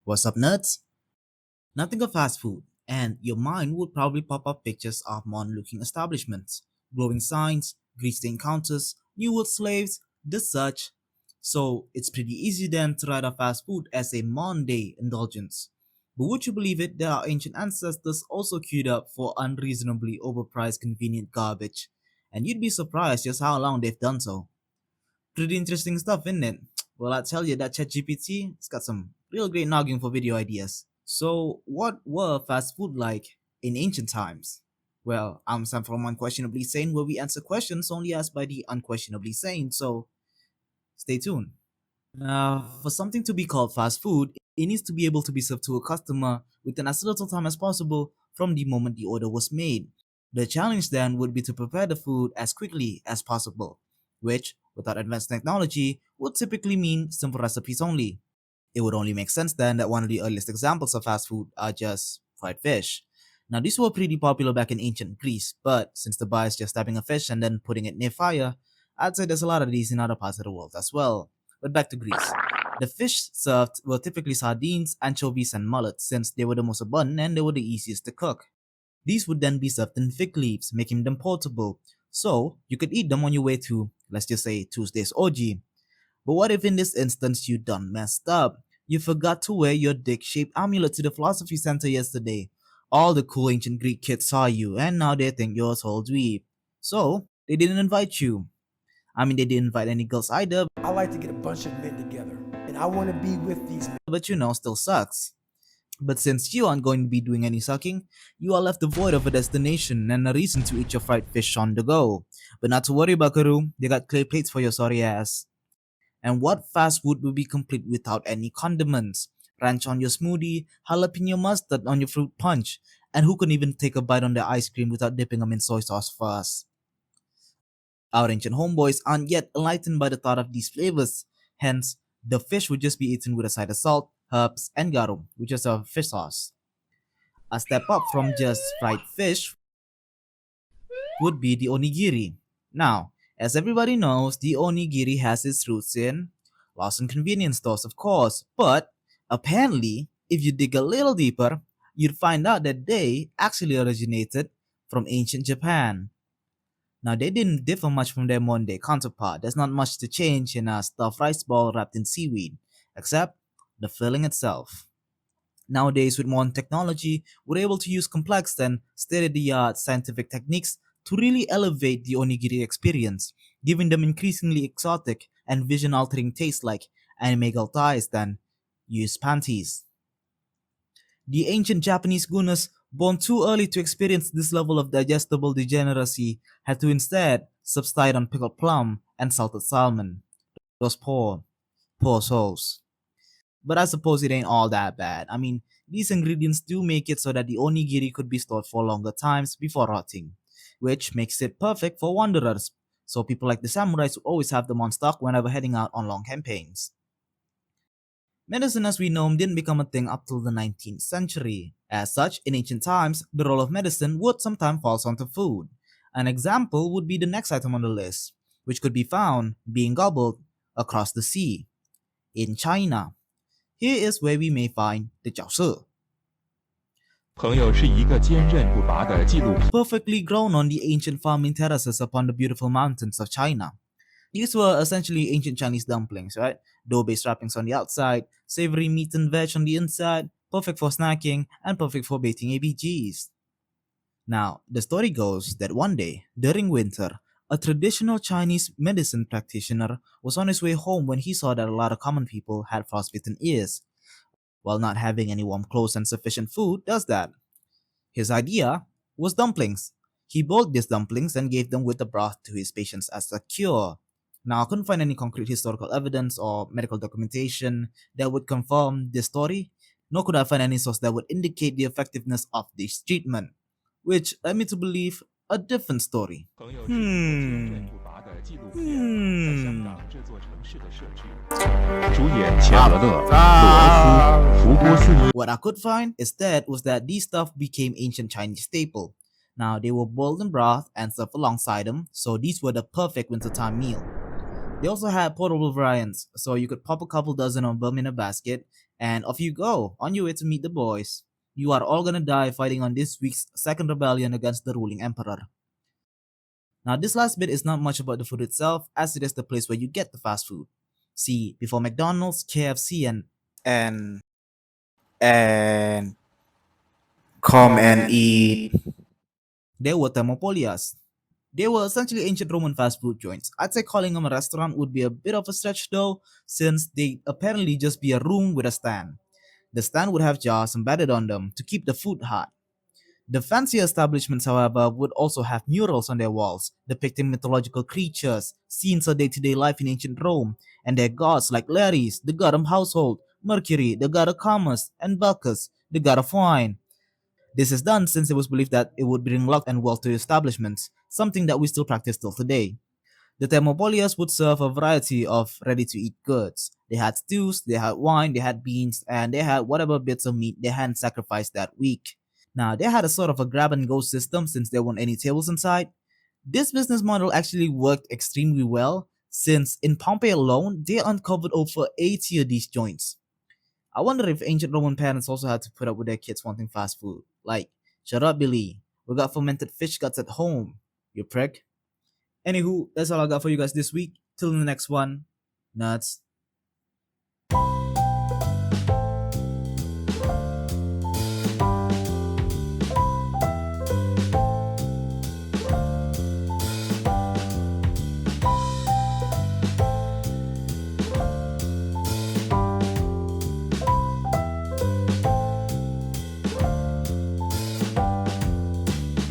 What's up, nerds? Now think of fast food, and your mind would probably pop up pictures of modern-looking establishments, glowing signs, grease-stained counters, New World slaves, the such. So it's pretty easy then to write off fast food as a modern-day indulgence. But would you believe it that our ancient ancestors also queued up for unreasonably overpriced convenient garbage? And you'd be surprised just how long they've done so. Pretty interesting stuff, isn't it? Well, I tell you that ChatGPT has got some real great noggin for video ideas. So, what were fast food like in ancient times? Well, I'm Sam from Unquestionably Sane, where we answer questions only asked by the unquestionably sane, so stay tuned. Now, for something to be called fast food, it needs to be able to be served to a customer within as little time as possible from the moment the order was made. The challenge then would be to prepare the food as quickly as possible, which, without advanced technology, would typically mean simple recipes only. It would only make sense then that one of the earliest examples of fast food are just fried fish. Now, these were pretty popular back in ancient Greece, but since the bar is just stabbing a fish and then putting it near fire, I'd say there's a lot of these in other parts of the world as well. But back to Greece. The fish served were typically sardines, anchovies, and mullets since they were the most abundant and they were the easiest to cook. These would then be served in fig leaves, making them portable, so you could eat them on your way to, let's just say, Tuesday's orgy. But what if in this instance you done messed up? You forgot to wear your dick-shaped amulet to the philosophy center yesterday. All the cool ancient Greek kids saw you, and now they think you're a whole dweeb. So, they didn't invite you. I mean, they didn't invite any girls either, I like to get a bunch of men together, and I want to be with these men. but still sucks. But since you aren't going to be doing any sucking, you are left devoid of a destination and a reason to eat your fried fish on the go. But not to worry, Buckaroo, they got clay plates for your sorry ass. And what fast food will be complete without any condiments? Ranch on your smoothie, jalapeno mustard on your fruit punch, and who can even take a bite on their ice cream without dipping them in soy sauce first? Our ancient homeboys aren't yet enlightened by the thought of these flavors, hence, the fish would just be eaten with a side of salt, herbs, and garum, which is a fish sauce. A step up from just fried fish would be the onigiri. Now, as everybody knows, the onigiri has its roots in Lawson convenience stores, of course, but apparently, if you dig a little deeper, you'd find out that they actually originated from ancient Japan. Now, they didn't differ much from their modern day counterpart. There's not much to change in a stuffed rice ball wrapped in seaweed, except the filling itself. Nowadays, with modern technology, we're able to use complex and state-of-the-art scientific techniques to really elevate the onigiri experience, giving them increasingly exotic and vision-altering tastes like anime girl thighs than used panties. The ancient Japanese gunas, born too early to experience this level of digestible degeneracy, had to instead subside on pickled plum and salted salmon. Those poor souls. But I suppose it ain't all that bad. I mean, these ingredients do make it so that the onigiri could be stored for longer times before rotting, which makes it perfect for wanderers. So people like the samurais would always have them on stock whenever heading out on long campaigns. Medicine as we know didn't become a thing up till the 19th century. As such, in ancient times, the role of medicine would sometimes fall onto food. An example would be the next item on the list, which could be found being gobbled across the sea, in China. Here is where we may find the Jiaozi. Perfectly grown on the ancient farming terraces upon the beautiful mountains of China. These were essentially ancient Chinese dumplings, right? Dough-based wrappings on the outside, savory meat and veg on the inside, perfect for snacking, and perfect for baiting ABGs. Now, the story goes that one day, during winter, a traditional Chinese medicine practitioner was on his way home when he saw that a lot of common people had frostbitten ears. While not having any warm clothes and sufficient food does that. His idea was dumplings. He boiled these dumplings and gave them with the broth to his patients as a cure. Now, I couldn't find any concrete historical evidence or medical documentation that would confirm this story, nor could I find any source that would indicate the effectiveness of this treatment, which led me to believe a different story. What I could find instead was that these stuff became ancient Chinese staple. Now, they were boiled in broth and served alongside them, so these were the perfect wintertime meal. They also had portable variants, so you could pop a couple dozen of them in a basket and off you go on your way to meet the boys. You are all gonna die fighting on this week's second rebellion against the ruling emperor. Now, this last bit is not much about the food itself, as it is the place where you get the fast food. See, before McDonald's, KFC, and and come and eat, there were Thermopolias. They were essentially ancient Roman fast food joints. I'd say calling them a restaurant would be a bit of a stretch though, since they apparently just be a room with a stand. The stand would have jars embedded on them to keep the food hot. The fancy establishments, however, would also have murals on their walls, depicting mythological creatures, scenes of day-to-day life in ancient Rome, and their gods like Lares, the god of household, Mercury, the god of commerce, and Bacchus, the god of wine. This is done since it was believed that it would bring luck and wealth to establishments, something that we still practice till today. The Thermopolias would serve a variety of ready-to-eat goods. They had stews, they had wine, they had beans, and they had whatever bits of meat they hadn't sacrificed that week. Now, they had a sort of a grab and go system since there weren't any tables inside. This business model actually worked extremely well since in Pompeii alone, they uncovered over 80 of these joints. I wonder if ancient Roman parents also had to put up with their kids wanting fast food. Like, shut up, Billy. We got fermented fish guts at home, you prick. Anywho, that's all I got for you guys this week. Till the next one, nuts.